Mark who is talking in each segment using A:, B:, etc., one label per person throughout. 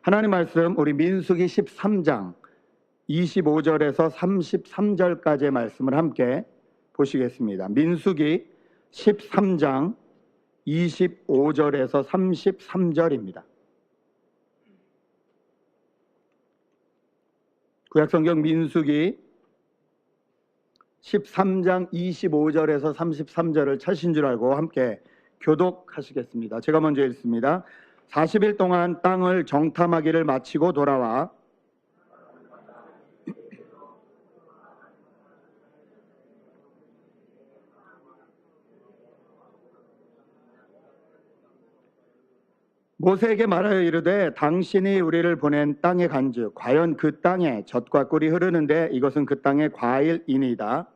A: 하나님 말씀 우리 민수기 13장 25절에서 33절까지의 말씀을 함께 보시겠습니다. 민수기 13장 25절에서 33절입니다. 구약성경 민수기 13장 25절에서 33절을 찾으신 줄 알고 함께 교독하시겠습니다. 제가 먼저 읽습니다. 40일 동안 땅을 정탐하기를 마치고 돌아와 모세에게 말하여 이르되 당신이 우리를 보낸 땅에 간즉 과연 그 땅에 젖과 꿀이 흐르는데 이것은 그 땅의 과일이니이다.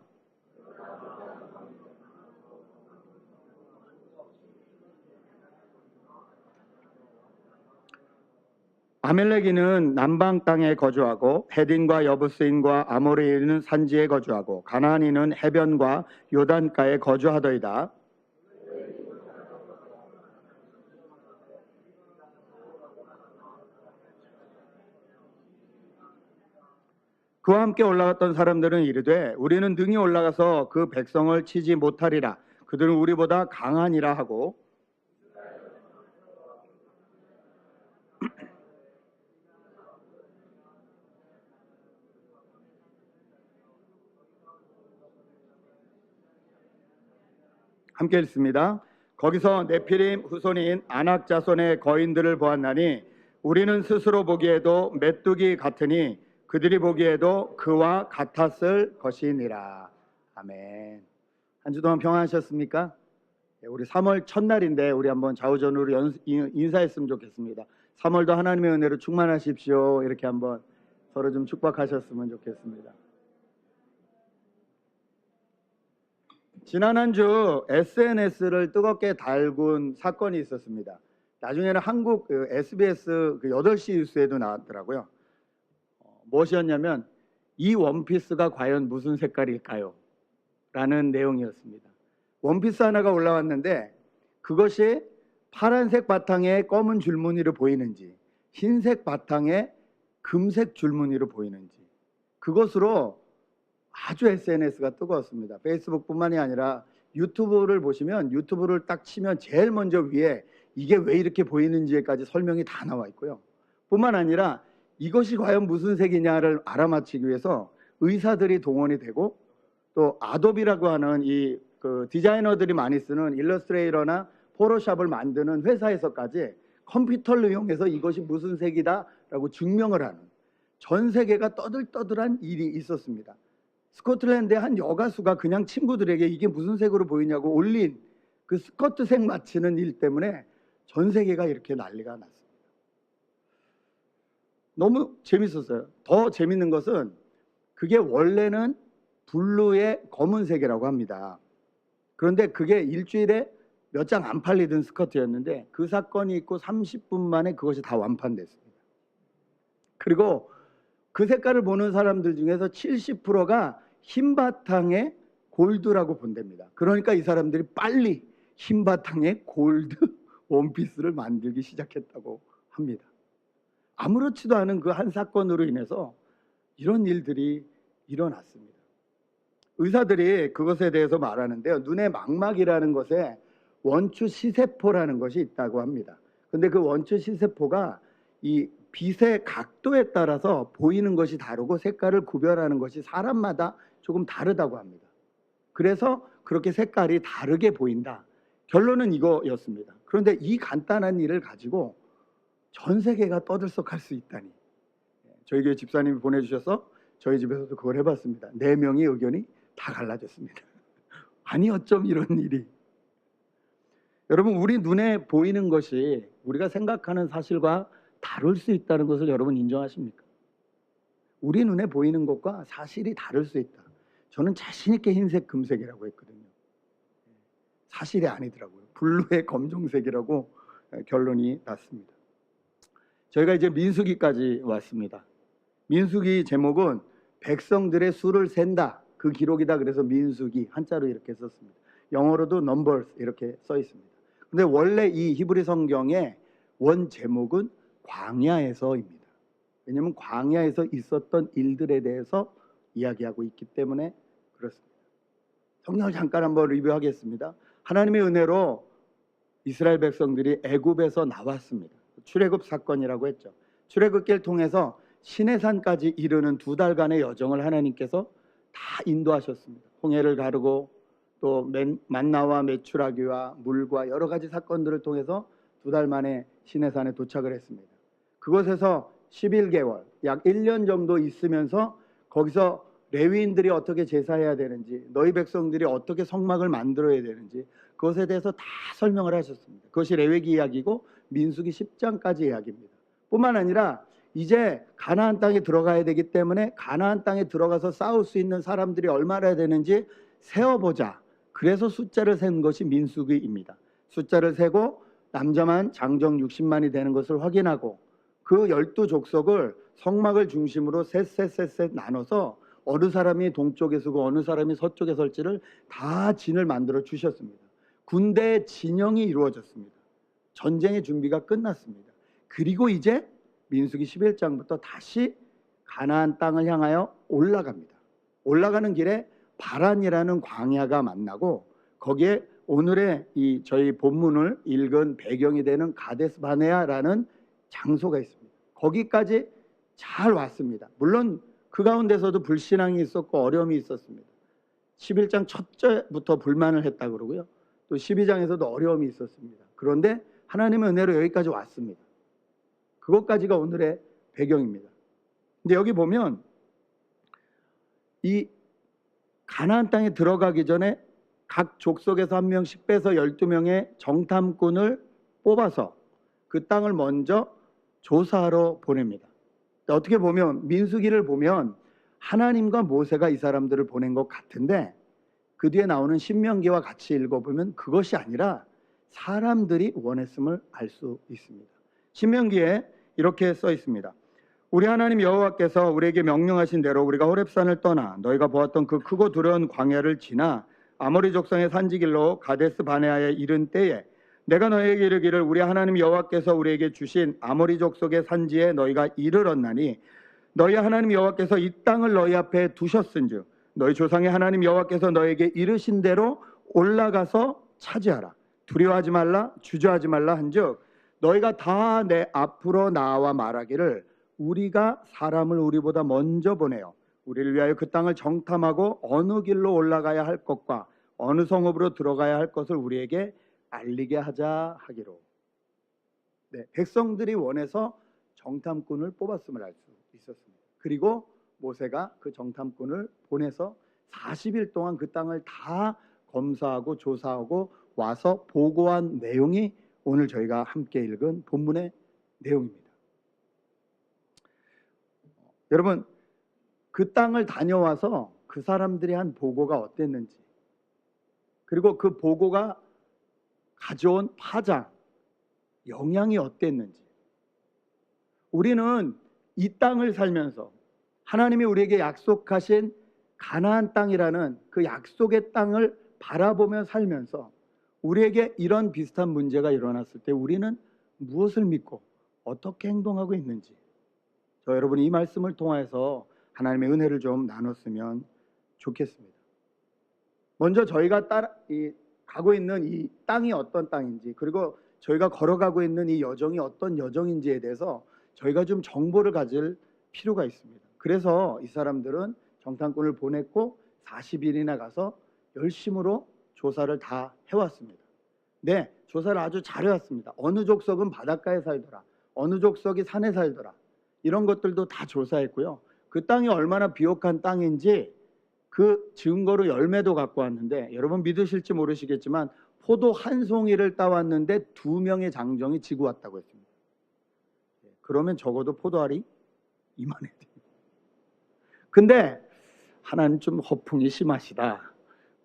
A: 아멜렉인은 남방 땅에 거주하고 헤딘과 여부스인과 아모리인은 산지에 거주하고 가나안인은 해변과 요단가에 거주하더이다. 그와 함께 올라갔던 사람들은 이르되 우리는 능히 올라가서 그 백성을 치지 못하리라. 그들은 우리보다 강하니라 하고 함께 읽습니다. 거기서 네피림 후손인 아낙 자손의 거인들을 보았나니 우리는 스스로 보기에도 메뚜기 같으니 그들이 보기에도 그와 같았을 것이니라. 아멘. 한 주 동안 평안하셨습니까? 우리 3월 첫날인데 우리 한번 좌우전으로 인사했으면 좋겠습니다. 3월도 하나님의 은혜로 충만하십시오. 이렇게 한번 서로 좀 축복하셨으면 좋겠습니다. 지난 한 주 SNS를 뜨겁게 달군 사건이 있었습니다. 나중에는 한국 SBS 8시 뉴스에도 나왔더라고요. 무엇이었냐면 이 원피스가 과연 무슨 색깔일까요? 라는 내용이었습니다. 원피스 하나가 올라왔는데 그것이 파란색 바탕에 검은 줄무늬로 보이는지 흰색 바탕에 금색 줄무늬로 보이는지 그것으로 아주 SNS가 뜨거웠습니다. 페이스북뿐만이 아니라 유튜브를 보시면 유튜브를 딱 치면 제일 먼저 위에 이게 왜 이렇게 보이는지까지 설명이 다 나와 있고요. 뿐만 아니라 이것이 과연 무슨 색이냐를 알아맞히기 위해서 의사들이 동원이 되고 또 아도비라고 하는 이 디자이너들이 많이 쓰는 일러스트레이터나 포토샵을 만드는 회사에서까지 컴퓨터를 이용해서 이것이 무슨 색이다라고 증명을 하는 전 세계가 떠들떠들한 일이 있었습니다. 스코틀랜드의 한 여가수가 그냥 친구들에게 이게 무슨 색으로 보이냐고 올린 그 스커트색 맞히는 일 때문에 전 세계가 이렇게 난리가 났습니다. 너무 재밌었어요. 더 재밌는 것은 그게 원래는 블루의 검은색이라고 합니다. 그런데 그게 일주일에 몇 장 안 팔리던 스커트였는데 그 사건이 있고 30분 만에 그것이 다 완판됐습니다. 그리고 그 색깔을 보는 사람들 중에서 70%가 흰 바탕에 골드라고 본답니다. 그러니까 이 사람들이 빨리 흰 바탕에 골드 원피스를 만들기 시작했다고 합니다. 아무렇지도 않은 그 한 사건으로 인해서 이런 일들이 일어났습니다. 의사들이 그것에 대해서 말하는데요. 눈의 망막이라는 것에 원추 시세포라는 것이 있다고 합니다. 그런데 그 원추 시세포가 이 빛의 각도에 따라서 보이는 것이 다르고 색깔을 구별하는 것이 사람마다 조금 다르다고 합니다. 그래서 그렇게 색깔이 다르게 보인다. 결론은 이거였습니다. 그런데 이 간단한 일을 가지고 전 세계가 떠들썩할 수 있다니. 저희 교회 집사님이 보내주셔서 저희 집에서도 그걸 해봤습니다. 4명의 의견이 다 갈라졌습니다. 아니 어쩜 이런 일이. 여러분 우리 눈에 보이는 것이 우리가 생각하는 사실과 다를 수 있다는 것을 여러분 인정하십니까? 우리 눈에 보이는 것과 사실이 다를 수 있다. 저는 자신 있게 흰색 금색이라고 했거든요. 사실이 아니더라고요. 블루의 검정색이라고 결론이 났습니다. 저희가 이제 민수기까지 왔습니다. 민수기 제목은 백성들의 수를 센다. 그 기록이다. 그래서 민수기 한자로 이렇게 썼습니다. 영어로도 numbers 이렇게 써 있습니다. 근데 원래 이 히브리 성경의 원 제목은 광야에서입니다. 왜냐하면 광야에서 있었던 일들에 대해서 이야기하고 있기 때문에 그렇습니다. 성경을 잠깐 한번 리뷰하겠습니다. 하나님의 은혜로 이스라엘 백성들이 애굽에서 나왔습니다. 출애굽 사건이라고 했죠. 출애굽길 통해서 시내산까지 이르는 2달간의 여정을 하나님께서 다 인도하셨습니다. 홍해를 가르고 또 만나와 메추라기와 물과 여러 가지 사건들을 통해서 2달 만에 시내산에 도착을 했습니다. 그곳에서 11개월, 약 1년 정도 있으면서 거기서 레위인들이 어떻게 제사해야 되는지, 너희 백성들이 어떻게 성막을 만들어야 되는지 그것에 대해서 다 설명을 하셨습니다. 그것이 레위기 이야기고 민수기 10장까지 이야기입니다. 뿐만 아니라 이제 가나안 땅에 들어가야 되기 때문에 가나안 땅에 들어가서 싸울 수 있는 사람들이 얼마나 되는지 세어보자. 그래서 숫자를 센 것이 민수기입니다. 숫자를 세고 남자만 장정 60만이 되는 것을 확인하고 그 12족속을 성막을 중심으로 셋 나눠서 어느 사람이 동쪽에 서고 어느 사람이 서쪽에 설지를 다 진을 만들어 주셨습니다. 군대의 진영이 이루어졌습니다. 전쟁의 준비가 끝났습니다. 그리고 이제 민수기 11장부터 다시 가나안 땅을 향하여 올라갑니다. 올라가는 길에 바란이라는 광야가 만나고 거기에 오늘의 이 저희 본문을 읽은 배경이 되는 가데스 바네아라는 장소가 있습니다. 거기까지 잘 왔습니다. 물론 그 가운데서도 불신앙이 있었고 어려움이 있었습니다. 11장 첫째부터 불만을 했다 그러고요. 또 12장에서도 어려움이 있었습니다. 그런데 하나님의 은혜로 여기까지 왔습니다. 그것까지가 오늘의 배경입니다. 근데 여기 보면 이 가나안 땅에 들어가기 전에 각 족속에서 한 명씩 빼서 12명의 정탐꾼을 뽑아서 그 땅을 먼저 조사하러 보냅니다. 어떻게 보면 민수기를 보면 하나님과 모세가 이 사람들을 보낸 것 같은데 그 뒤에 나오는 신명기와 같이 읽어보면 그것이 아니라 사람들이 원했음을 알 수 있습니다. 신명기에 이렇게 써 있습니다. 우리 하나님 여호와께서 우리에게 명령하신 대로 우리가 호렙산을 떠나 너희가 보았던 그 크고 두려운 광야를 지나 아모리 족성의 산지길로 가데스 바네아에 이른 때에 내가 너희에게 이르기를 우리 하나님 여호와께서 우리에게 주신 아모리 족속의 산지에 너희가 이르렀나니 너희 하나님 여호와께서 이 땅을 너희 앞에 두셨은즉 너희 조상의 하나님 여호와께서 너희에게 이르신 대로 올라가서 차지하라. 두려워하지 말라 주저하지 말라 한즉 너희가 다 내 앞으로 나와 말하기를 우리가 사람을 우리보다 먼저 보내어 우리를 위하여 그 땅을 정탐하고 어느 길로 올라가야 할 것과 어느 성읍으로 들어가야 할 것을 우리에게 알리게 하자 하기로. 네, 백성들이 원해서 정탐꾼을 뽑았음을 알 수 있었습니다. 그리고 모세가 그 정탐꾼을 보내서 40일 동안 그 땅을 다 검사하고 조사하고 와서 보고한 내용이 오늘 저희가 함께 읽은 본문의 내용입니다. 여러분, 그 땅을 다녀와서 그 사람들이 한 보고가 어땠는지, 그리고 그 보고가 가져온 파장, 영향이 어땠는지, 우리는 이 땅을 살면서 하나님이 우리에게 약속하신 가나안 땅이라는 그 약속의 땅을 바라보며 살면서 우리에게 이런 비슷한 문제가 일어났을 때 우리는 무엇을 믿고 어떻게 행동하고 있는지 저 여러분이 이 말씀을 통해서 하나님의 은혜를 좀 나눴으면 좋겠습니다. 먼저 저희가 가고 있는 이 땅이 어떤 땅인지, 그리고 저희가 걸어가고 있는 이 여정이 어떤 여정인지에 대해서 저희가 좀 정보를 가질 필요가 있습니다. 그래서 이 사람들은 정탐꾼을 보냈고 40일이나 가서 열심으로 조사를 다 해왔습니다. 네, 조사를 아주 잘 해왔습니다. 어느 족속은 바닷가에 살더라, 어느 족속이 산에 살더라, 이런 것들도 다 조사했고요. 그 땅이 얼마나 비옥한 땅인지 그 증거로 열매도 갖고 왔는데, 여러분 믿으실지 모르시겠지만 포도 한 송이를 따왔는데 2명의 장정이 지고 왔다고 했습니다. 그러면 적어도 포도알이 이만해야 돼요. 근데 하나님 좀 허풍이 심하시다,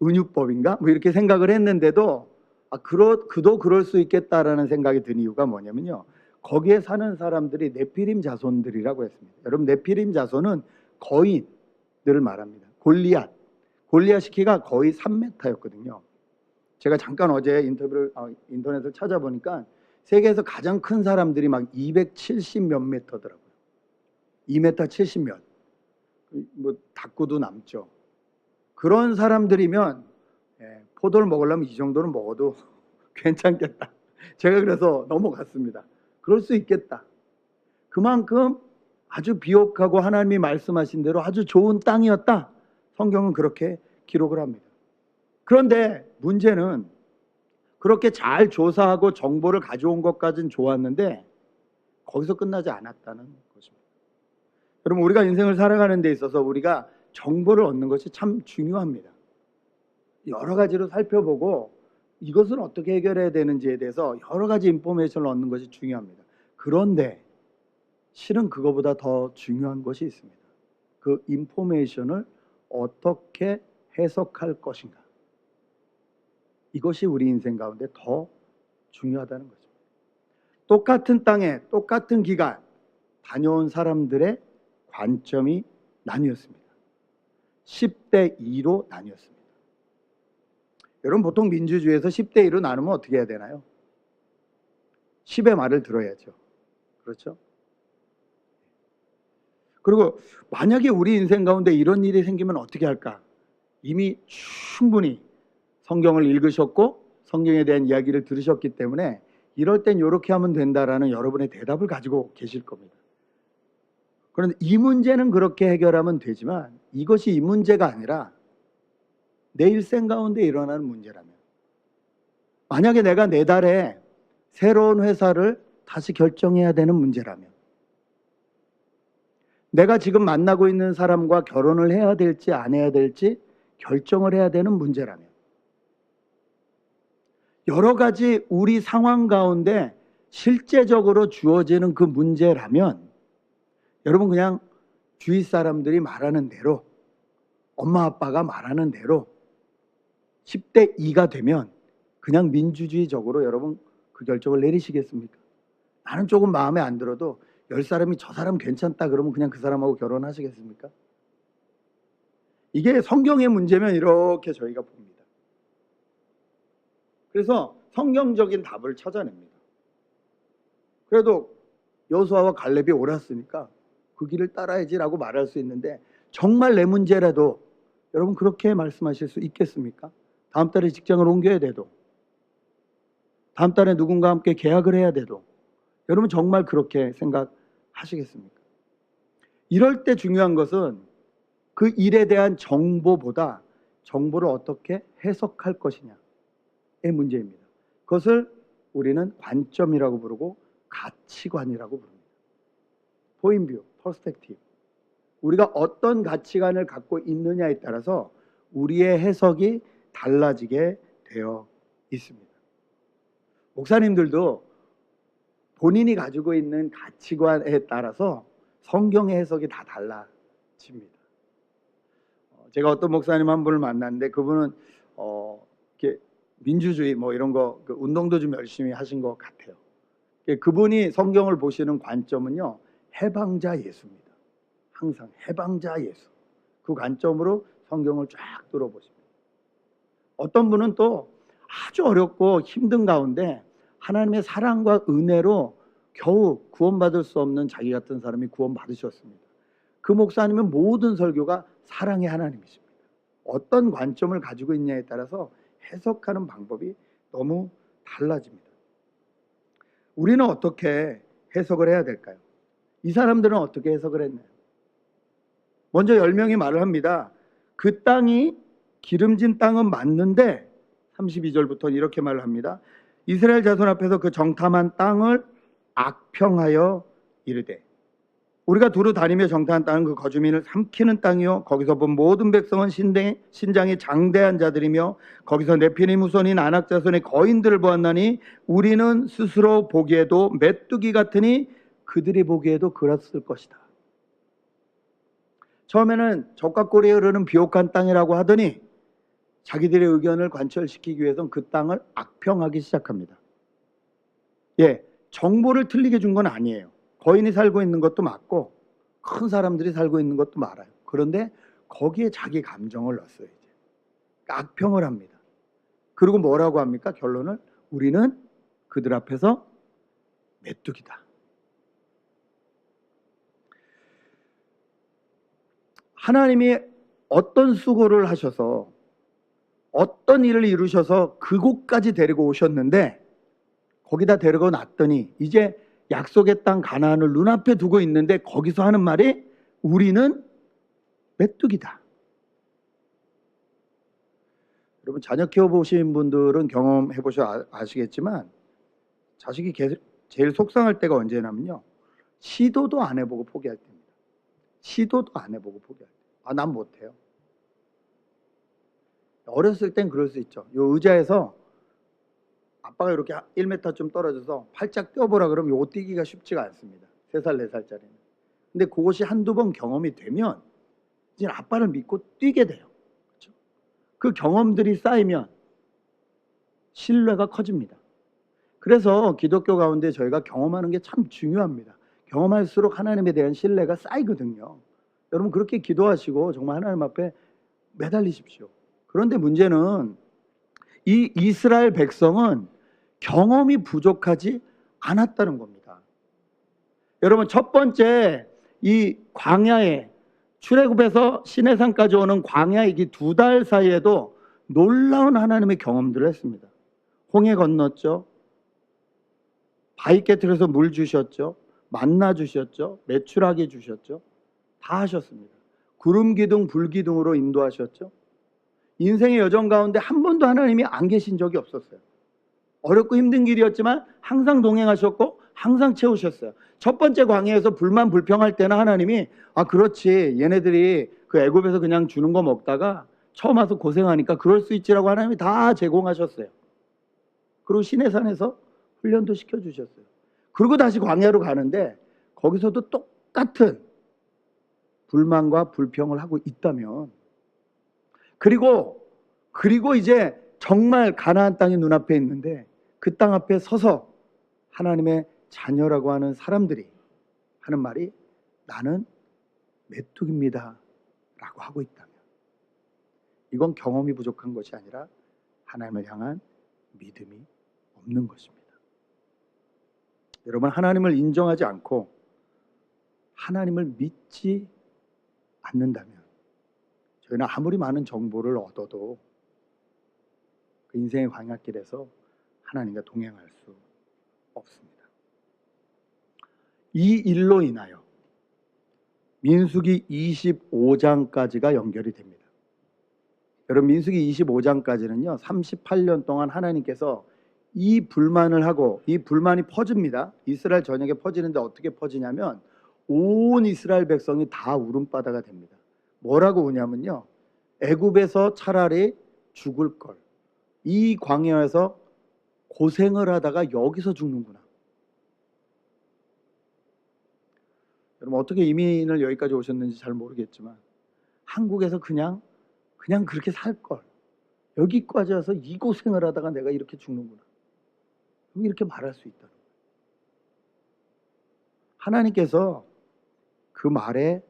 A: 은유법인가? 뭐 이렇게 생각을 했는데도 그도 그럴 수 있겠다라는 생각이 든 이유가 뭐냐면요, 거기에 사는 사람들이 네피림 자손들이라고 했습니다. 여러분, 네피림 자손은 거인들을 말합니다. 골리앗이 키가 거의 3m였거든요. 제가 잠깐 어제 인터넷을 찾아보니까 세계에서 가장 큰 사람들이 막 270 몇 미터더라고요. 2m 70 몇. 뭐 닭구도 남죠. 그런 사람들이면 포도를 먹으려면 이 정도는 먹어도 괜찮겠다. 제가 그래서 넘어갔습니다. 그럴 수 있겠다. 그만큼 아주 비옥하고 하나님이 말씀하신 대로 아주 좋은 땅이었다. 성경은 그렇게 기록을 합니다. 그런데 문제는 그렇게 잘 조사하고 정보를 가져온 것까지는 좋았는데 거기서 끝나지 않았다는 것입니다. 여러분, 우리가 인생을 살아가는 데 있어서 우리가 정보를 얻는 것이 참 중요합니다. 여러 가지로 살펴보고 이것은 어떻게 해결해야 되는지에 대해서 여러 가지 인포메이션을 얻는 것이 중요합니다. 그런데 실은 그거보다 더 중요한 것이 있습니다. 그 인포메이션을 어떻게 해석할 것인가. 이것이 우리 인생 가운데 더 중요하다는 거죠. 똑같은 땅에 똑같은 기간 다녀온 사람들의 관점이 나뉘었습니다. 10대 2로 나뉘었습니다. 여러분, 보통 민주주의에서 10대 2로 나누면 어떻게 해야 되나요? 10의 말을 들어야죠. 그렇죠? 그리고 만약에 우리 인생 가운데 이런 일이 생기면 어떻게 할까? 이미 충분히 성경을 읽으셨고 성경에 대한 이야기를 들으셨기 때문에 이럴 땐 이렇게 하면 된다라는 여러분의 대답을 가지고 계실 겁니다. 그런데 이 문제는 그렇게 해결하면 되지만 이것이 이 문제가 아니라 내 일생 가운데 일어나는 문제라면, 만약에 내가 내달에 새로운 회사를 다시 결정해야 되는 문제라면, 내가 지금 만나고 있는 사람과 결혼을 해야 될지 안 해야 될지 결정을 해야 되는 문제라면, 여러 가지 우리 상황 가운데 실제적으로 주어지는 그 문제라면 여러분, 그냥 주위 사람들이 말하는 대로, 엄마 아빠가 말하는 대로 10대 2가 되면 그냥 민주주의적으로 여러분 그 결정을 내리시겠습니까? 나는 조금 마음에 안 들어도 10사람이 저 사람 괜찮다 그러면 그냥 그 사람하고 결혼하시겠습니까? 이게 성경의 문제면 이렇게 저희가 봅니다. 그래서 성경적인 답을 찾아냅니다. 그래도 여호수아와 갈렙이 옳았으니까 그 길을 따라야지라고 말할 수 있는데, 정말 내 문제라도 여러분 그렇게 말씀하실 수 있겠습니까? 다음 달에 직장을 옮겨야 돼도, 다음 달에 누군가와 함께 계약을 해야 돼도 여러분 정말 그렇게 생각하시겠습니까? 이럴 때 중요한 것은 그 일에 대한 정보보다 정보를 어떻게 해석할 것이냐의 문제입니다. 그것을 우리는 관점이라고 부르고 가치관이라고 부릅니다. 포인뷰, 퍼스펙티브. 우리가 어떤 가치관을 갖고 있느냐에 따라서 우리의 해석이 달라지게 되어 있습니다. 목사님들도 본인이 가지고 있는 가치관에 따라서 성경의 해석이 다 달라집니다. 제가 어떤 목사님 한 분을 만났는데 그분은 이렇게 민주주의 뭐 이런 거 운동도 좀 열심히 하신 것 같아요. 그분이 성경을 보시는 관점은요, 해방자 예수입니다. 항상 해방자 예수, 그 관점으로 성경을 쫙 들어보십니다. 어떤 분은 또 아주 어렵고 힘든 가운데 하나님의 사랑과 은혜로 겨우 구원받을 수 없는 자기 같은 사람이 구원받으셨습니다. 그 목사님은 모든 설교가 사랑의 하나님이십니다. 어떤 관점을 가지고 있냐에 따라서 해석하는 방법이 너무 달라집니다. 우리는 어떻게 해석을 해야 될까요? 이 사람들은 어떻게 해석을 했나요? 먼저 10명이 말을 합니다. 그 땅이 기름진 땅은 맞는데 32절부터 이렇게 말을 합니다. 이스라엘 자손 앞에서 그 정탐한 땅을 악평하여 이르되, 우리가 두루 다니며 정탐한 땅은 그 거주민을 삼키는 땅이요 거기서 본 모든 백성은 신장이 장대한 자들이며 거기서 네피림 후손인 아낙 자손의 거인들을 보았나니 우리는 스스로 보기에도 메뚜기 같으니 그들이 보기에도 그랬을 것이다. 처음에는 적과 꿀이 흐르는 비옥한 땅이라고 하더니 자기들의 의견을 관철시키기 위해서는 그 땅을 악평하기 시작합니다. 정보를 틀리게 준 건 아니에요. 거인이 살고 있는 것도 맞고 큰 사람들이 살고 있는 것도 맞아요. 그런데 거기에 자기 감정을 넣었어요. 이제 악평을 합니다. 그리고 뭐라고 합니까? 결론을 우리는 그들 앞에서 메뚜기다. 하나님이 어떤 수고를 하셔서 어떤 일을 이루셔서 그곳까지 데리고 오셨는데 거기다 데리고 놨더니 이제 약속의 땅 가나안을 눈앞에 두고 있는데 거기서 하는 말이 우리는 메뚜기다. 여러분 자녀 키워보신 분들은 경험해 보셔 아시겠지만 자식이 제일 속상할 때가 언제냐면요, 시도도 안 해보고 포기할 때입니다. 시도도 안 해보고 포기할 때. 아, 난 못해요. 어렸을 땐 그럴 수 있죠. 요 의자에서 아빠가 이렇게 1m 좀 떨어져서 팔짝 뛰어보라 그러면 요 뛰기가 쉽지가 않습니다. 3살, 4살짜리는. 근데 그것이 한두 번 경험이 되면 이제 아빠를 믿고 뛰게 돼요. 그렇죠? 그 경험들이 쌓이면 신뢰가 커집니다. 그래서 기독교 가운데 저희가 경험하는 게 참 중요합니다. 경험할수록 하나님에 대한 신뢰가 쌓이거든요. 여러분 그렇게 기도하시고 정말 하나님 앞에 매달리십시오. 그런데 문제는 이 이스라엘 백성은 경험이 부족하지 않았다는 겁니다. 여러분 첫 번째 이 광야에 출애굽에서 시내산까지 오는 광야의 이 2달 사이에도 놀라운 하나님의 경험들을 했습니다. 홍해 건넜죠. 바위 깨트려서 물 주셨죠. 만나 주셨죠. 메추라기 주셨죠. 다 하셨습니다. 구름 기둥 불 기둥으로 인도하셨죠. 인생의 여정 가운데 한 번도 하나님이 안 계신 적이 없었어요. 어렵고 힘든 길이었지만 항상 동행하셨고 항상 채우셨어요. 첫 번째 광야에서 불만 불평할 때는 하나님이 아 그렇지 얘네들이 그 애굽에서 그냥 주는 거 먹다가 처음 와서 고생하니까 그럴 수 있지라고 하나님이 다 제공하셨어요. 그리고 시내산에서 훈련도 시켜주셨어요. 그리고 다시 광야로 가는데 거기서도 똑같은 불만과 불평을 하고 있다면 그리고 이제 정말 가나안 땅이 눈앞에 있는데 그 땅 앞에 서서 하나님의 자녀라고 하는 사람들이 하는 말이 나는 메뚜기입니다 라고 하고 있다면 이건 경험이 부족한 것이 아니라 하나님을 향한 믿음이 없는 것입니다. 여러분 하나님을 인정하지 않고 하나님을 믿지 않는다면 저희는 아무리 많은 정보를 얻어도 그 인생의 광야길에서 하나님과 동행할 수 없습니다. 이 일로 인하여 민수기 25장까지가 연결이 됩니다. 여러분 민수기 25장까지는요 38년 동안 하나님께서 이 불만을 하고 이 불만이 퍼집니다. 이스라엘 전역에 퍼지는데 어떻게 퍼지냐면 온 이스라엘 백성이 다 울음바다가 됩니다. 뭐라고 우냐면요 애굽에서 차라리 죽을 걸 이 광야에서 고생을 하다가 여기서 죽는구나. 여러분 어떻게 이민을 여기까지 오셨는지 잘 모르겠지만 한국에서 그냥 그렇게 살 걸 여기까지 와서 이 고생을 하다가 내가 이렇게 죽는구나. 이렇게 말할 수 있다는 거예요. 하나님께서 그 말에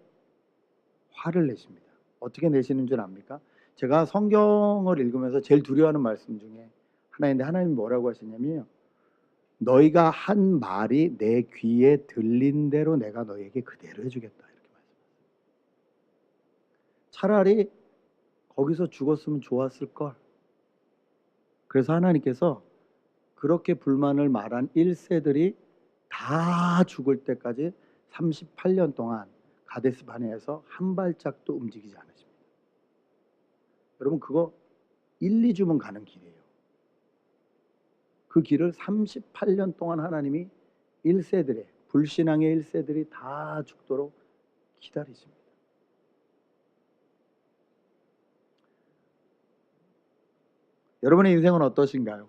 A: 화를 내십니다. 어떻게 내시는 줄 압니까? 제가 성경을 읽으면서 제일 두려워하는 말씀 중에 하나인데 하나님이 뭐라고 하시냐면요. 너희가 한 말이 내 귀에 들린 대로 내가 너희에게 그대로 해주겠다. 이렇게 말씀하세요. 차라리 거기서 죽었으면 좋았을 걸. 그래서 하나님께서 그렇게 불만을 말한 1세들이 다 죽을 때까지 38년 동안 가데스 바네아에서 한 발짝도 움직이지 않으십니다. 여러분 그거 1, 2주면 가는 길이에요. 그 길을 38년 동안 하나님이 1세들의 불신앙의 1세들이 다 죽도록 기다리십니다. 여러분의 인생은 어떠신가요?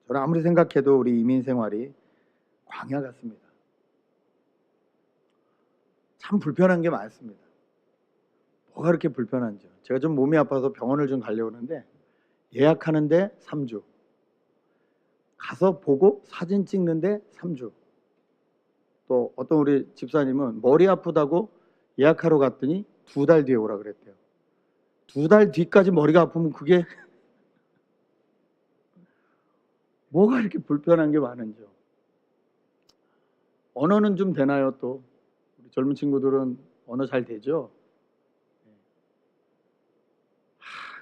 A: 저는 아무리 생각해도 우리 이민 생활이 광야 같습니다. 참 불편한 게 많습니다. 뭐가 그렇게 불편한지요? 제가 좀 몸이 아파서 병원을 좀 가려고 하는데 예약하는데 3주 가서 보고 사진 찍는데 3주 또 어떤 우리 집사님은 머리 아프다고 예약하러 갔더니 2달 뒤에 오라 그랬대요. 2달 뒤까지 머리가 아프면 그게 뭐가 이렇게 불편한 게 많은지요? 언어는 좀 되나요? 또 우리 젊은 친구들은 언어 잘 되죠?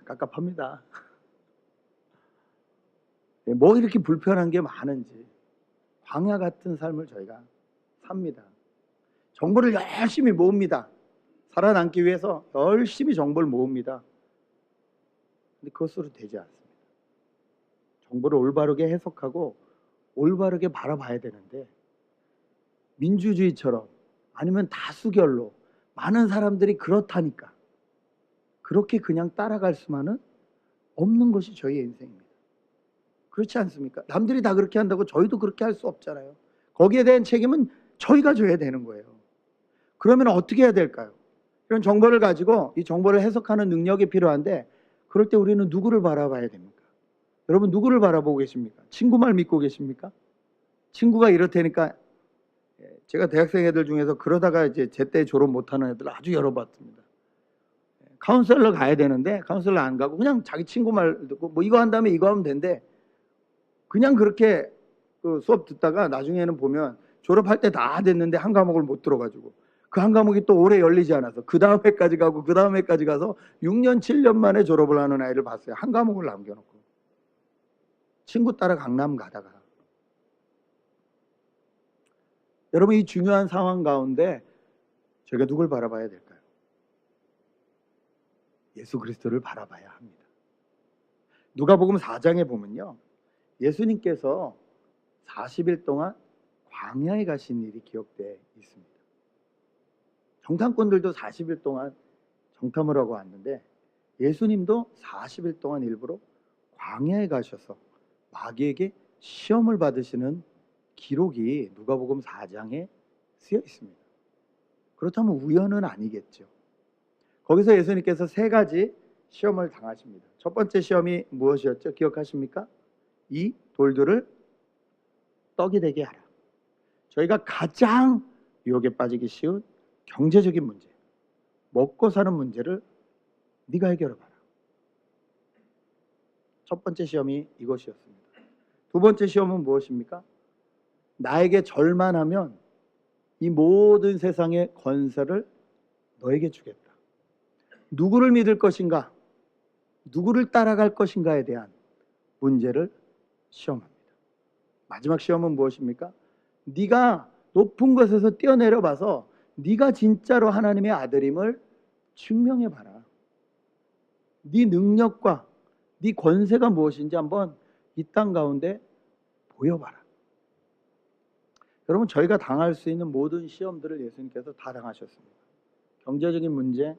A: 깝깝합니다. 뭐 이렇게 불편한 게 많은지 광야 같은 삶을 저희가 삽니다. 정보를 열심히 모읍니다. 살아남기 위해서 열심히 정보를 모읍니다. 근데 그것으로 되지 않습니다. 정보를 올바르게 해석하고 올바르게 바라봐야 되는데 민주주의처럼 아니면 다수결로 많은 사람들이 그렇다니까 그렇게 그냥 따라갈 수만은 없는 것이 저희의 인생입니다. 그렇지 않습니까? 남들이 다 그렇게 한다고 저희도 그렇게 할 수 없잖아요. 거기에 대한 책임은 저희가 져야 되는 거예요. 그러면 어떻게 해야 될까요? 이런 정보를 가지고 이 정보를 해석하는 능력이 필요한데 그럴 때 우리는 누구를 바라봐야 됩니까? 여러분 누구를 바라보고 계십니까? 친구 말 믿고 계십니까? 친구가 이렇다니까 제가 대학생 애들 중에서 그러다가 이제 제때 졸업 못하는 애들 아주 여러 봤습니다. 카운셀러 가야 되는데 카운셀러 안 가고 그냥 자기 친구 말 듣고 뭐 이거 한 다음에 이거 하면 된대. 그냥 그렇게 그 수업 듣다가 나중에는 보면 졸업할 때 다 됐는데 한 과목을 못 들어가지고 그 한 과목이 또 오래 열리지 않아서 그 다음 해까지 가고 그 다음 해까지 가서 6년 7년 만에 졸업을 하는 아이를 봤어요. 한 과목을 남겨놓고 친구 따라 강남 가다가. 여러분 이 중요한 상황 가운데 저희가 누굴 바라봐야 될까요? 예수 그리스도를 바라봐야 합니다. 누가복음 4장에 보면요, 예수님께서 40일 동안 광야에 가신 일이 기록되어 있습니다. 정탐꾼들도 40일 동안 정탐을 하고 왔는데 예수님도 40일 동안 일부러 광야에 가셔서 마귀에게 시험을 받으시는 기록이 누가복음 4장에 쓰여 있습니다. 그렇다면 우연은 아니겠죠. 거기서 예수님께서 세 가지 시험을 당하십니다. 첫 번째 시험이 무엇이었죠? 기억하십니까? 이 돌들을 떡이 되게 하라. 저희가 가장 유혹에 빠지기 쉬운 경제적인 문제, 먹고 사는 문제를 네가 해결해봐라. 첫 번째 시험이 이것이었습니다. 두 번째 시험은 무엇입니까? 나에게 절만하면 이 모든 세상의 권세를 너에게 주겠다. 누구를 믿을 것인가? 누구를 따라갈 것인가에 대한 문제를 시험합니다. 마지막 시험은 무엇입니까? 네가 높은 곳에서 뛰어내려 봐서 네가 진짜로 하나님의 아들임을 증명해 봐라. 네 능력과 네 권세가 무엇인지 한번 이 땅 가운데 보여봐라. 여러분 저희가 당할 수 있는 모든 시험들을 예수님께서 다 당하셨습니다. 경제적인 문제,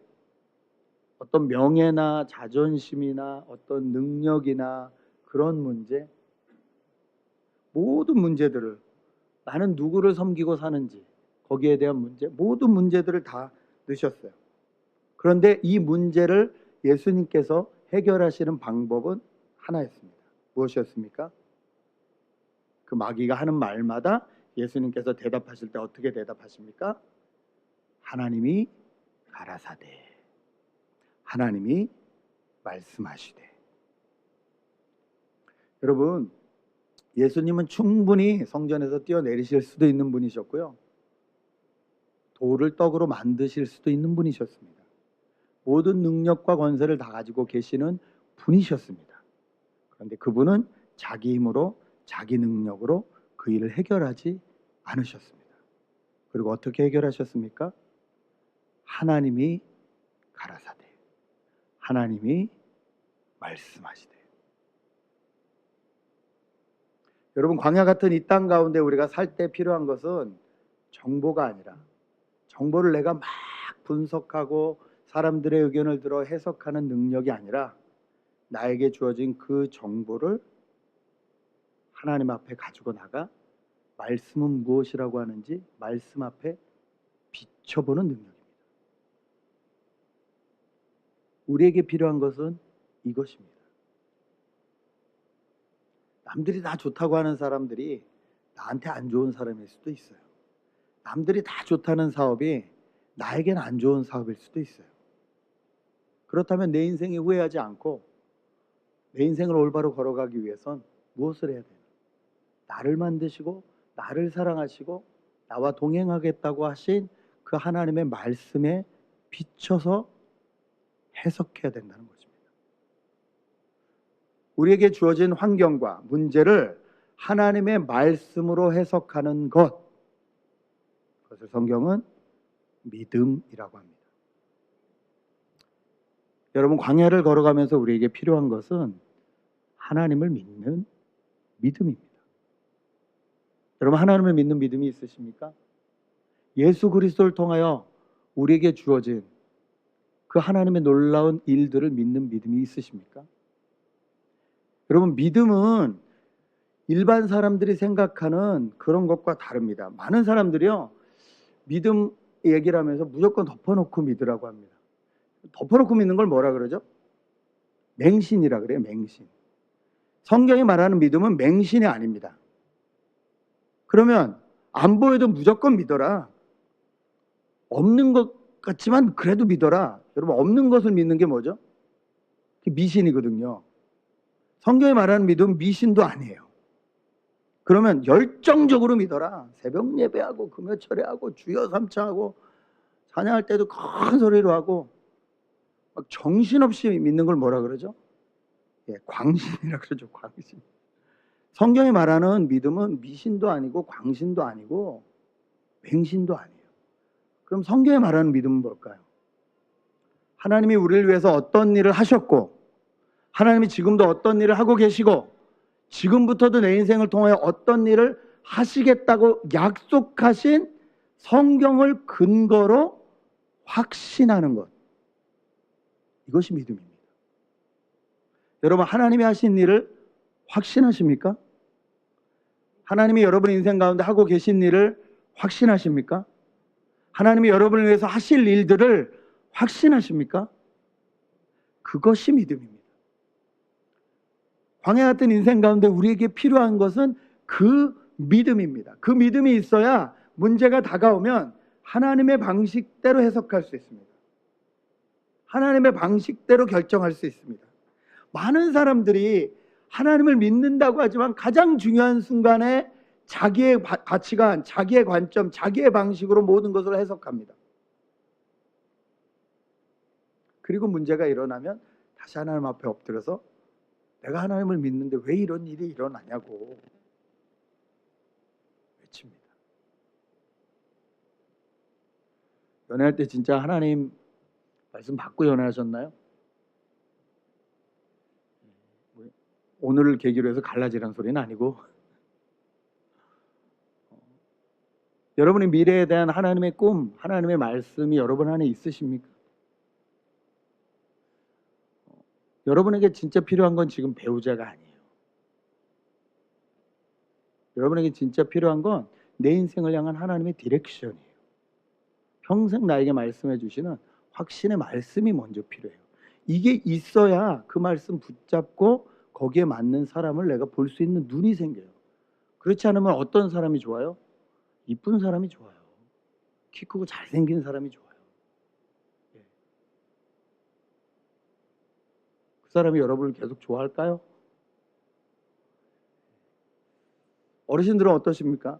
A: 어떤 명예나 자존심이나 어떤 능력이나 그런 문제, 모든 문제들을 나는 누구를 섬기고 사는지 거기에 대한 문제, 모든 문제들을 다 넣으셨어요. 그런데 이 문제를 예수님께서 해결하시는 방법은 하나였습니다. 무엇이었습니까? 그 마귀가 하는 말마다 예수님께서 대답하실 때 어떻게 대답하십니까? 하나님이 가라사대, 하나님이 말씀하시되. 여러분 예수님은 충분히 성전에서 뛰어내리실 수도 있는 분이셨고요, 돌을 떡으로 만드실 수도 있는 분이셨습니다. 모든 능력과 권세를 다 가지고 계시는 분이셨습니다. 그런데 그분은 자기 힘으로 자기 능력으로 그 일을 해결하지 않으셨습니다. 그리고 어떻게 해결하셨습니까? 하나님이 가라사대, 하나님이 말씀하시되. 여러분 광야 같은 이 땅 가운데 우리가 살 때 필요한 것은 정보가 아니라, 정보를 내가 막 분석하고 사람들의 의견을 들어 해석하는 능력이 아니라 나에게 주어진 그 정보를 하나님 앞에 가지고 나가 말씀은 무엇이라고 하는지 말씀 앞에 비춰보는 능력입니다. 우리에게 필요한 것은 이것입니다. 남들이 다 좋다고 하는 사람들이 나한테 안 좋은 사람일 수도 있어요. 남들이 다 좋다는 사업이 나에게는 안 좋은 사업일 수도 있어요. 그렇다면 내 인생에 후회하지 않고 내 인생을 올바로 걸어가기 위해선 무엇을 해야 되나? 나를 만드시고 나를 사랑하시고 나와 동행하겠다고 하신 그 하나님의 말씀에 비춰서 해석해야 된다는 것입니다. 우리에게 주어진 환경과 문제를 하나님의 말씀으로 해석하는 것, 그것을 성경은 믿음이라고 합니다. 여러분, 광야를 걸어가면서 우리에게 필요한 것은 하나님을 믿는 믿음입니다. 여러분, 하나님을 믿는 믿음이 있으십니까? 예수 그리스도를 통하여 우리에게 주어진 그 하나님의 놀라운 일들을 믿는 믿음이 있으십니까? 여러분, 믿음은 일반 사람들이 생각하는 그런 것과 다릅니다. 많은 사람들이요, 믿음 얘기를 하면서 무조건 덮어놓고 믿으라고 합니다. 덮어놓고 믿는 걸 뭐라 그러죠? 맹신이라 그래요. 맹신. 성경이 말하는 믿음은 맹신이 아닙니다. 그러면 안 보여도 무조건 믿어라. 없는 것 같지만 그래도 믿어라. 여러분, 없는 것을 믿는 게 뭐죠? 미신이거든요. 성경이 말하는 믿음은 미신도 아니에요. 그러면 열정적으로 믿어라. 새벽 예배하고 금요 철회하고 주여 삼창하고 찬양할 때도 큰 소리로 하고 막 정신없이 믿는 걸 뭐라 그러죠? 예, 광신이라 그러죠. 광신. 성경이 말하는 믿음은 미신도 아니고 광신도 아니고 맹신도 아니에요. 그럼 성경이 말하는 믿음은 뭘까요? 하나님이 우리를 위해서 어떤 일을 하셨고, 하나님이 지금도 어떤 일을 하고 계시고, 지금부터도 내 인생을 통하여 어떤 일을 하시겠다고 약속하신 성경을 근거로 확신하는 것, 이것이 믿음입니다. 여러분, 하나님이 하신 일을 확신하십니까? 하나님이 여러분 인생 가운데 하고 계신 일을 확신하십니까? 하나님이 여러분을 위해서 하실 일들을 확신하십니까? 그것이 믿음입니다. 광야 같은 인생 가운데 우리에게 필요한 것은 그 믿음입니다. 그 믿음이 있어야 문제가 다가오면 하나님의 방식대로 해석할 수 있습니다. 하나님의 방식대로 결정할 수 있습니다. 많은 사람들이 하나님을 믿는다고 하지만 가장 중요한 순간에 자기의 가치관, 자기의 관점, 자기의 방식으로 모든 것을 해석합니다. 그리고 문제가 일어나면 다시 하나님 앞에 엎드려서 내가 하나님을 믿는데 왜 이런 일이 일어나냐고 외칩니다. 연애할 때 진짜 하나님 말씀 받고 연애하셨나요? 오늘을 계기로 해서 갈라지라는 소리는 아니고, 여러분의 미래에 대한 하나님의 꿈, 하나님의 말씀이 여러분 안에 있으십니까? 여러분에게 진짜 필요한 건 지금 배우자가 아니에요. 여러분에게 진짜 필요한 건 내 인생을 향한 하나님의 디렉션이에요. 평생 나에게 말씀해 주시는 확신의 말씀이 먼저 필요해요. 이게 있어야 그 말씀 붙잡고 거기에 맞는 사람을 내가 볼 수 있는 눈이 생겨요. 그렇지 않으면 어떤 사람이 좋아요? 이쁜 사람이 좋아요. 키 크고 잘생긴 사람이 좋아요. 그 사람이 여러분을 계속 좋아할까요? 어르신들은 어떠십니까?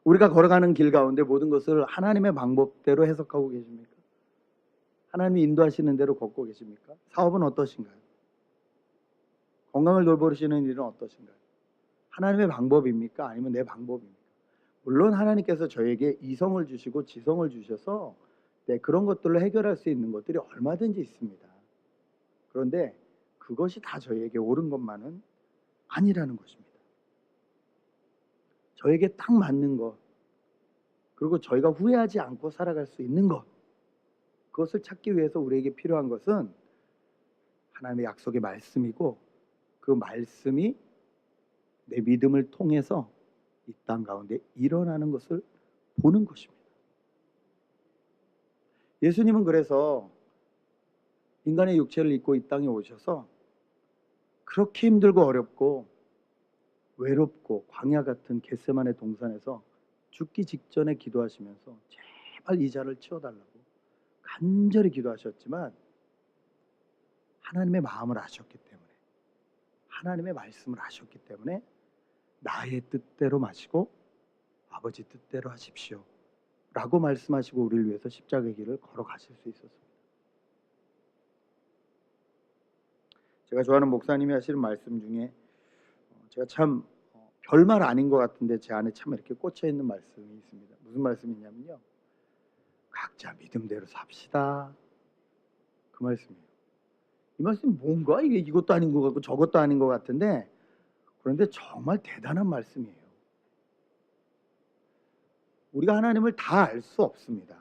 A: 우리가 걸어가는 길 가운데 모든 것을 하나님의 방법대로 해석하고 계십니까? 하나님이 인도하시는 대로 걷고 계십니까? 사업은 어떠신가요? 건강을 돌보시는 일은 어떠신가요? 하나님의 방법입니까? 아니면 내 방법입니까? 물론 하나님께서 저에게 이성을 주시고 지성을 주셔서 그런 것들로 해결할 수 있는 것들이 얼마든지 있습니다. 그런데 그것이 다 저에게 옳은 것만은 아니라는 것입니다. 저에게 딱 맞는 것, 그리고 저희가 후회하지 않고 살아갈 수 있는 것, 그것을 찾기 위해서 우리에게 필요한 것은 하나님의 약속의 말씀이고, 그 말씀이 내 믿음을 통해서 이 땅 가운데 일어나는 것을 보는 것입니다. 예수님은 그래서 인간의 육체를 입고 이 땅에 오셔서 그렇게 힘들고 어렵고 외롭고 광야 같은 겟세마네 동산에서 죽기 직전에 기도하시면서 제발 이 잔을 치워달라고 간절히 기도하셨지만 하나님의 마음을 아셨기 때문에, 하나님의 말씀을 아셨기 때문에 나의 뜻대로 마시고 아버지 뜻대로 하십시오 라고 말씀하시고 우리를 위해서 십자가의 길을 걸어가실 수 있었습니다. 제가 좋아하는 목사님이 하시는 말씀 중에 제가 참 별말 아닌 것 같은데 제 안에 참 이렇게 꽂혀 있는 말씀이 있습니다. 무슨 말씀이냐면요, 각자 믿음대로 삽시다, 그 말씀이에요. 이 말씀이 뭔가 이게 이것도 아닌 것 같고 저것도 아닌 것 같은데, 그런데 정말 대단한 말씀이에요. 우리가 하나님을 다 알 수 없습니다.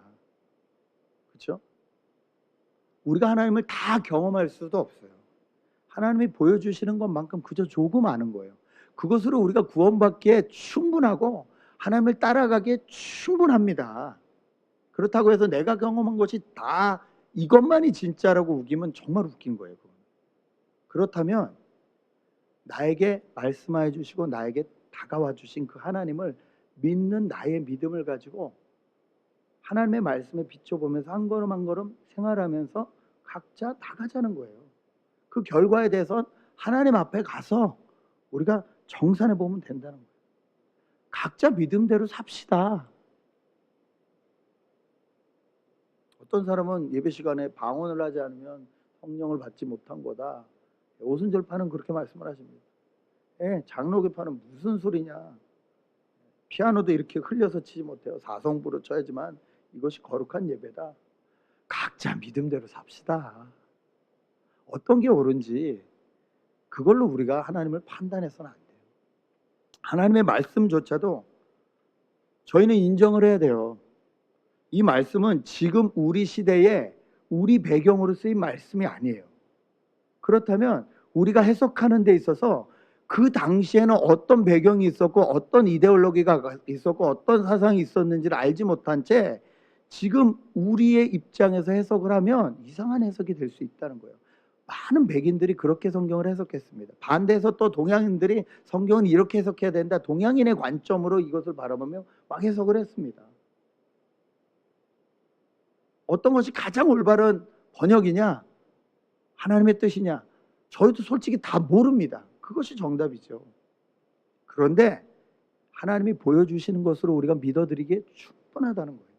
A: 그렇죠? 우리가 하나님을 다 경험할 수도 없어요. 하나님이 보여주시는 것만큼 그저 조금 아는 거예요. 그것으로 우리가 구원받기에 충분하고 하나님을 따라가기에 충분합니다. 그렇다고 해서 내가 경험한 것이 다 이것만이 진짜라고 우기면 정말 웃긴 거예요. 그렇다면 나에게 말씀하여 주시고 나에게 다가와 주신 그 하나님을 믿는 나의 믿음을 가지고 하나님의 말씀에 비춰보면서 한 걸음 한 걸음 생활하면서 각자 나가자는 거예요. 그 결과에 대해서 하나님 앞에 가서 우리가 정산해 보면 된다는 거예요. 각자 믿음대로 삽시다. 어떤 사람은 예배 시간에 방언을 하지 않으면 성령을 받지 못한 거다. 오순절파는 그렇게 말씀을 하십니다. 장로교파는 무슨 소리냐. 피아노도 이렇게 흘려서 치지 못해요. 사성부로 쳐야지만 이것이 거룩한 예배다. 각자 믿음대로 삽시다. 어떤 게 옳은지 그걸로 우리가 하나님을 판단해서는 안 돼요. 하나님의 말씀조차도 저희는 인정을 해야 돼요. 이 말씀은 지금 우리 시대에 우리 배경으로 쓰인 말씀이 아니에요. 그렇다면 우리가 해석하는 데 있어서 그 당시에는 어떤 배경이 있었고 어떤 이데올로기가 있었고 어떤 사상이 있었는지를 알지 못한 채 지금 우리의 입장에서 해석을 하면 이상한 해석이 될 수 있다는 거예요. 많은 백인들이 그렇게 성경을 해석했습니다. 반대해서 또 동양인들이 성경은 이렇게 해석해야 된다, 동양인의 관점으로 이것을 바라보며 막 해석을 했습니다. 어떤 것이 가장 올바른 번역이냐, 하나님의 뜻이냐, 저희도 솔직히 다 모릅니다. 그것이 정답이죠. 그런데 하나님이 보여주시는 것으로 우리가 믿어드리기에 충분하다는 거예요.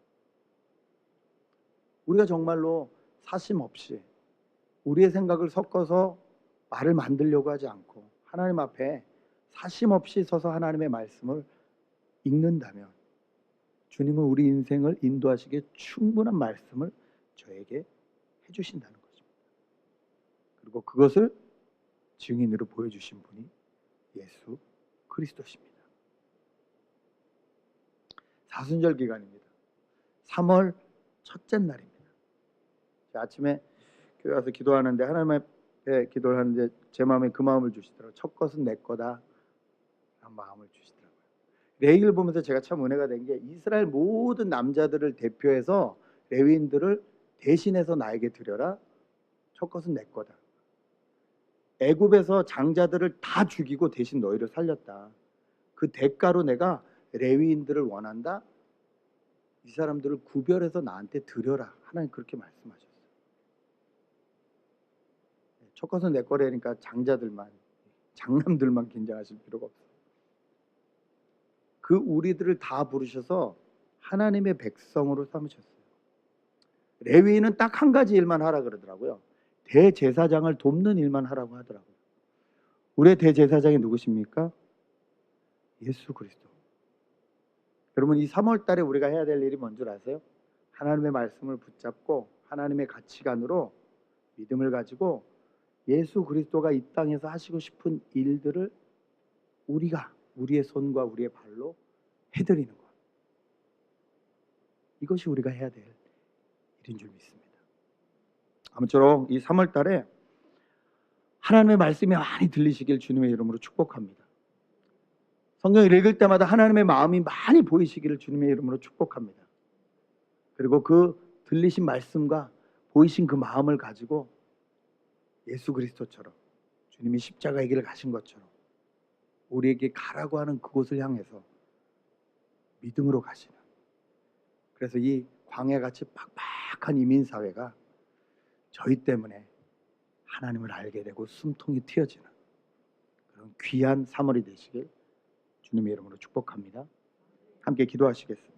A: 우리가 정말로 사심 없이 우리의 생각을 섞어서 말을 만들려고 하지 않고 하나님 앞에 사심 없이 서서 하나님의 말씀을 읽는다면 주님은 우리 인생을 인도하시기에 충분한 말씀을 저에게 해주신다는 것입니다. 그리고 그것을 증인으로 보여주신 분이 예수 그리스도십니다. 사순절 기간입니다. 3월 첫째 날입니다. 아침에 교회 와서 기도하는데 하나님 앞에 기도를 하는데 제 마음에 그 마음을 주시더라고요. 첫 것은 내 거다 라는 마음을 주시더라고요. 레위기를 보면서 제가 참 은혜가 된 게 이스라엘 모든 남자들을 대표해서 레위인들을 대신해서 나에게 드려라. 첫 것은 내 거다. 애굽에서 장자들을 다 죽이고 대신 너희를 살렸다. 그 대가로 내가 레위인들을 원한다. 이 사람들을 구별해서 나한테 드려라. 하나님 그렇게 말씀하셨어요. 첫 것은 내 거라니까 장자들만, 장남들만 긴장하실 필요가 없어요. 그 우리들을 다 부르셔서 하나님의 백성으로 삼으셨어요. 레위인은 딱 한 가지 일만 하라 그러더라고요. 대제사장을 돕는 일만 하라고 하더라고요. 우리의 대제사장이 누구십니까? 예수 그리스도. 여러분, 이 3월 달에 우리가 해야 될 일이 뭔 줄 아세요? 하나님의 말씀을 붙잡고 하나님의 가치관으로 믿음을 가지고 예수 그리스도가 이 땅에서 하시고 싶은 일들을 우리가 우리의 손과 우리의 발로 해드리는 것. 이것이 우리가 해야 될 일인 줄 믿습니다. 아무쪼록 이 3월 달에 하나님의 말씀이 많이 들리시길 주님의 이름으로 축복합니다. 성경을 읽을 때마다 하나님의 마음이 많이 보이시기를 주님의 이름으로 축복합니다. 그리고 그 들리신 말씀과 보이신 그 마음을 가지고 예수 그리스도처럼 주님이 십자가의 길을 가신 것처럼 우리에게 가라고 하는 그곳을 향해서 믿음으로 가시는, 그래서 이 광야같이 팍팍한 이민사회가 저희 때문에 하나님을 알게 되고 숨통이 트여지는 그런 귀한 3월이 되시길 주님의 이름으로 축복합니다. 함께 기도하시겠습니다.